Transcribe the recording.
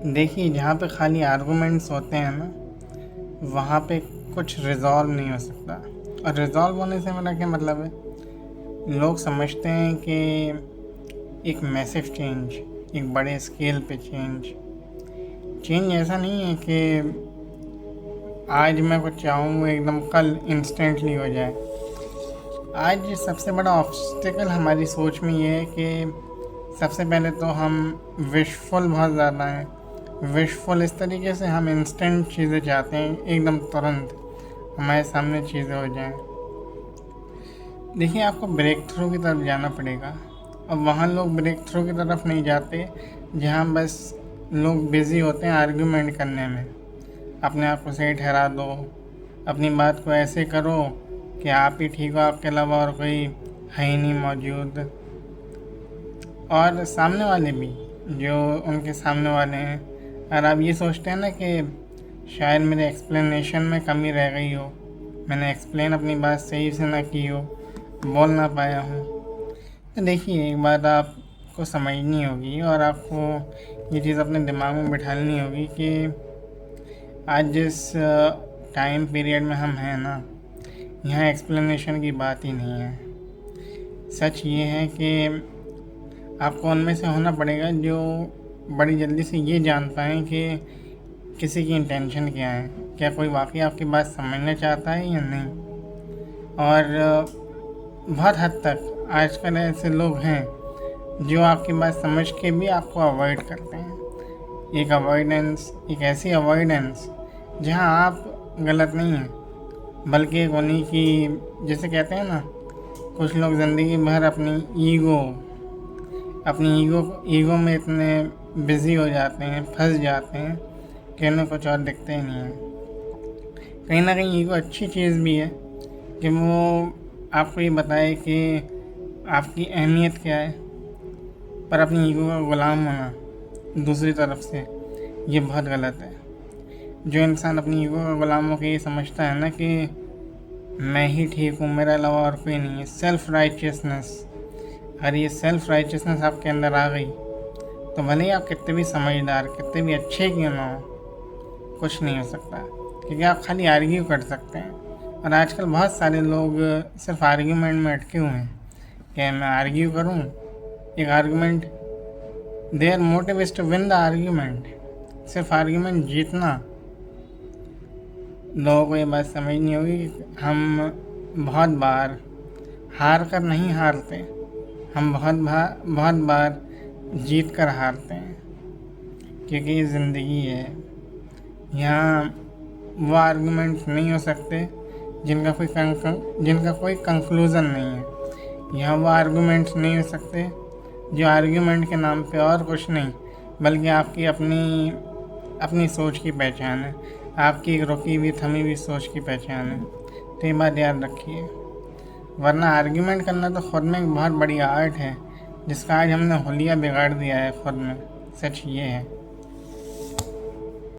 देखिए, जहाँ पे खाली आर्गुमेंट्स होते हैं ना, वहाँ पे कुछ रिज़ॉल्व नहीं हो सकता। और रिज़ॉल्व होने से मेरा क्या मतलब है, लोग समझते हैं कि एक मैसिव चेंज, एक बड़े स्केल पे चेंज ऐसा नहीं है कि आज मैं कुछ चाहूँ एकदम कल इंस्टेंटली हो जाए। आज सबसे बड़ा ऑब्स्टिकल हमारी सोच में ये है कि सबसे पहले तो हम विशफुल बहुत ज़्यादा हैं। विशफुल इस तरीके से हम इंस्टेंट चीज़ें चाहते हैं, एकदम तुरंत हमारे सामने चीज़ें हो जाएं। देखिए, आपको ब्रेक थ्रू की तरफ जाना पड़ेगा। अब वहाँ लोग ब्रेक थ्रू की तरफ नहीं जाते जहाँ बस लोग बिज़ी होते हैं आर्ग्यूमेंट करने में। अपने आप को सही ठहरा दो, अपनी बात को ऐसे करो कि आप ही ठीक हो, आपके अलावा और कोई है ही नहीं मौजूद। और सामने वाले भी, जो उनके सामने वाले हैं, और आप ये सोचते हैं ना कि शायद मेरे एक्सप्लेनेशन में कमी रह गई हो, मैंने एक्सप्लेन अपनी बात सही से ना की हो, बोल ना पाया हूँ। तो देखिए, एक बात आपको समझनी होगी और आपको ये चीज़ अपने दिमाग में बिठानी होगी कि आज जिस टाइम पीरियड में हम हैं ना, यहाँ एक्सप्लेनेशन की बात ही नहीं है। सच ये है कि आपको उनमें से होना पड़ेगा जो बड़ी जल्दी से ये जान पाएँ कि किसी की इंटेंशन क्या है, क्या कोई वाकई आपकी बात समझना चाहता है या नहीं। और बहुत हद तक आजकल ऐसे लोग हैं जो आपकी बात समझ के भी आपको अवॉइड करते हैं। एक अवॉइडेंस, एक ऐसी अवॉइडेंस जहाँ आप गलत नहीं हैं, बल्कि एक उन्हीं की, जैसे कहते हैं ना, कुछ लोग ज़िंदगी भर अपनी ईगो में इतने बिज़ी हो जाते हैं, फंस जाते हैं कि उन्हें कुछ और दिखते ही नहीं है। कहीं ना कहीं ईगो अच्छी चीज़ भी है कि वो आपको ये बताए कि आपकी अहमियत क्या है, पर अपनी ईगो का ग़ुलाम होना दूसरी तरफ से ये बहुत गलत है। जो इंसान अपनी ईगो का ग़ुलाम होकर ये समझता है ना कि मैं ही ठीक हूँ, मेरे अलावा और कोई नहीं है, सेल्फ राइचियसनेस, अगर ये सेल्फ राइचियसनेस आपके अंदर आ गई तो भले ही आप कितने भी समझदार, कितने भी अच्छे क्यों ना हो, कुछ नहीं हो सकता, क्योंकि आप खाली आर्ग्यू कर सकते हैं। और आजकल बहुत सारे लोग सिर्फ आर्ग्यूमेंट में अटके हुए हैं कि मैं आर्ग्यू करूं, एक argument, there motive is to win the argument, सिर्फ आर्ग्यूमेंट जीतना। लोगों को ये बात समझनी होगी कि हम बहुत बार हार कर नहीं हारते, हम बहुत बार जीत कर हारते हैं, क्योंकि ये ज़िंदगी है। यहाँ वो आर्गुमेंट नहीं हो सकते जिनका कोई कंक्लूज़न नहीं है। यहाँ वो आर्गुमेंट्स नहीं हो सकते जो आर्गुमेंट के नाम पे और कुछ नहीं, बल्कि आपकी अपनी सोच की पहचान है, आपकी एक रुकी हुई थमी हुई सोच की पहचान है। तो ये बात याद रखिए, वरना आर्ग्यूमेंट करना तो खुद में एक बहुत बड़ी आर्ट है, जिसका आज हमने हुलिया बिगाड़ दिया है खुद में। सच ये है।